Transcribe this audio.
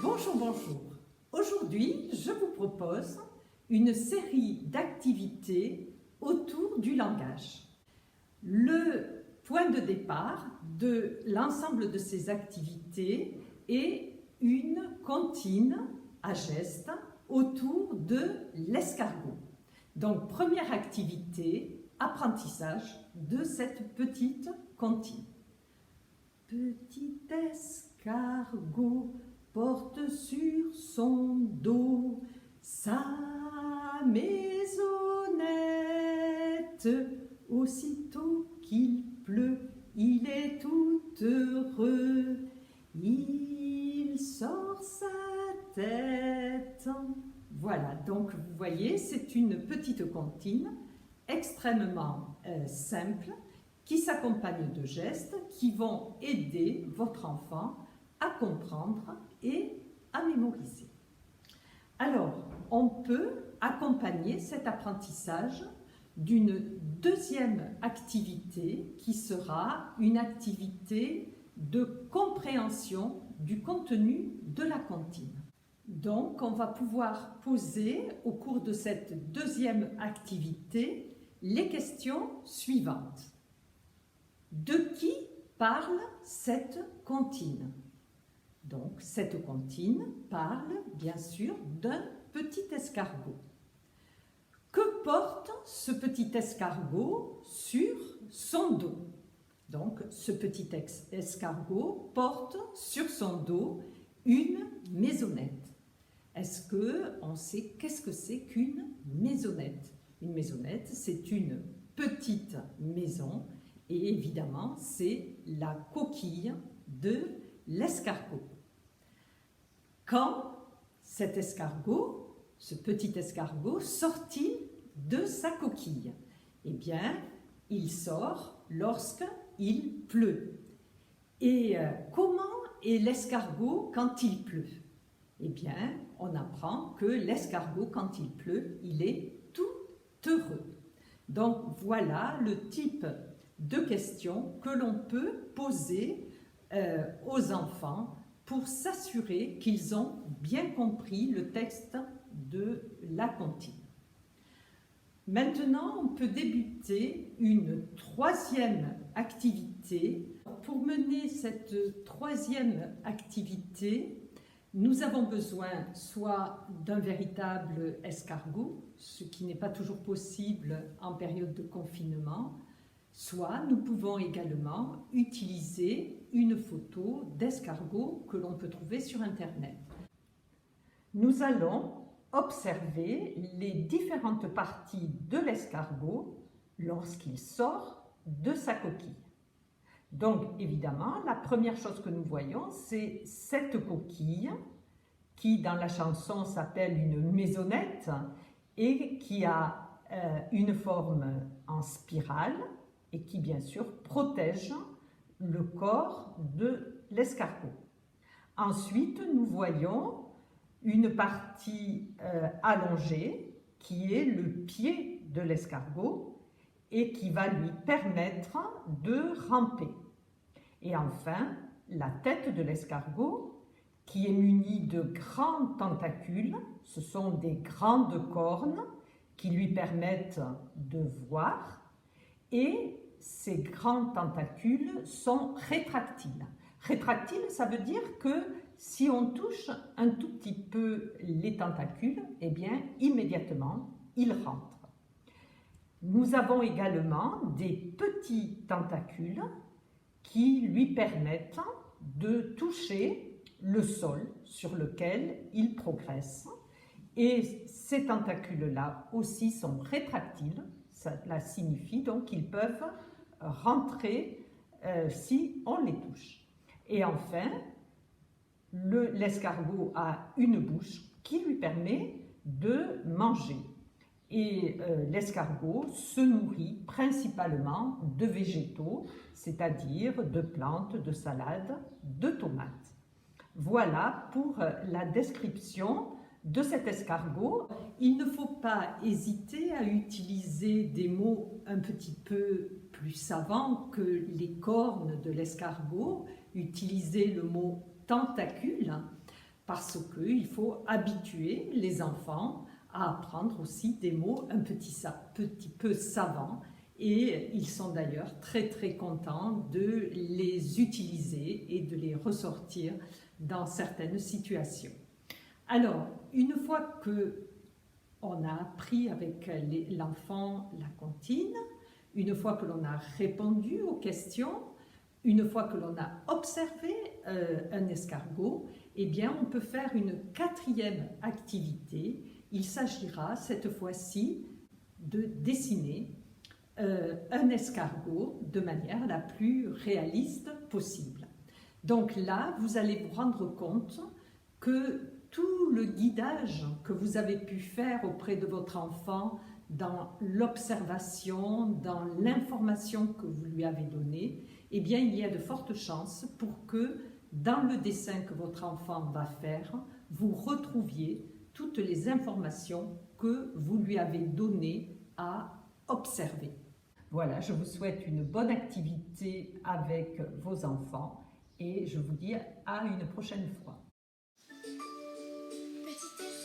Bonjour, bonjour. Aujourd'hui, je vous propose une série d'activités autour du langage. Le point de départ de l'ensemble de ces activités est une comptine à gestes autour de l'escargot. Donc, première activité, apprentissage de cette petite comptine. Petit escargot porte sur son dos sa maisonnette. Aussitôt qu'il pleut, il est tout heureux. Il sort sa tête. Voilà, donc vous voyez, c'est une petite comptine extrêmement simple qui s'accompagne de gestes qui vont aider votre enfant à comprendre et à mémoriser. Alors, on peut accompagner cet apprentissage d'une deuxième activité qui sera une activité de compréhension du contenu de la comptine. Donc, on va pouvoir poser au cours de cette deuxième activité les questions suivantes. De qui parle cette comptine? Donc, cette comptine parle bien sûr d'un petit escargot. Que porte ce petit escargot sur son dos? Donc, ce petit escargot porte sur son dos une maisonnette. Est-ce qu'on sait qu'est-ce que c'est qu'une maisonnette? Une maisonnette, c'est une petite maison et évidemment, c'est la coquille de l'escargot. Quand cet escargot, ce petit escargot, sort-il de sa coquille? Eh bien, il sort lorsqu'il pleut. Et comment est l'escargot quand il pleut? Eh bien, on apprend que l'escargot, quand il pleut, il est tout heureux. Donc, voilà le type de questions que l'on peut poser aux enfants pour s'assurer qu'ils ont bien compris le texte de la comptine. Maintenant, on peut débuter une troisième activité. Pour mener cette troisième activité, nous avons besoin soit d'un véritable escargot, ce qui n'est pas toujours possible en période de confinement, soit nous pouvons également utiliser une photo d'escargot que l'on peut trouver sur Internet. Nous allons observer les différentes parties de l'escargot lorsqu'il sort de sa coquille. Donc évidemment, la première chose que nous voyons, c'est cette coquille qui dans la chanson s'appelle une maisonnette et qui a une forme en spirale et qui bien sûr protège le corps de l'escargot. Ensuite, nous voyons une partie allongée qui est le pied de l'escargot et qui va lui permettre de ramper. Et enfin, la tête de l'escargot qui est munie de grands tentacules, ce sont des grandes cornes qui lui permettent de voir et ces grands tentacules sont rétractiles. Rétractiles, ça veut dire que si on touche un tout petit peu les tentacules, eh bien, immédiatement, ils rentrent. Nous avons également des petits tentacules qui lui permettent de toucher le sol sur lequel il progresse. Et ces tentacules-là aussi sont rétractiles. Cela signifie donc qu'ils peuvent rentrer si on les touche. Et enfin, l'escargot a une bouche qui lui permet de manger. Et l'escargot se nourrit principalement de végétaux, c'est-à-dire de plantes, de salades, de tomates. Voilà pour la description de cet escargot. Il ne faut pas hésiter à utiliser des mots un petit peu plus savants que les cornes de l'escargot. Utiliser le mot tentacule parce qu'il faut habituer les enfants à apprendre aussi des mots un petit peu savants, et ils sont d'ailleurs très très contents de les utiliser et de les ressortir dans certaines situations. Alors, une fois que on a appris avec l'enfant la comptine, une fois que l'on a répondu aux questions, une fois que l'on a observé un escargot, eh bien, on peut faire une quatrième activité. Il s'agira cette fois-ci de dessiner un escargot de manière la plus réaliste possible. Donc là, vous allez vous rendre compte que tout le guidage que vous avez pu faire auprès de votre enfant dans l'observation, dans l'information que vous lui avez donnée, eh bien, il y a de fortes chances pour que dans le dessin que votre enfant va faire, vous retrouviez toutes les informations que vous lui avez données à observer. Voilà, je vous souhaite une bonne activité avec vos enfants et je vous dis à une prochaine fois. Petit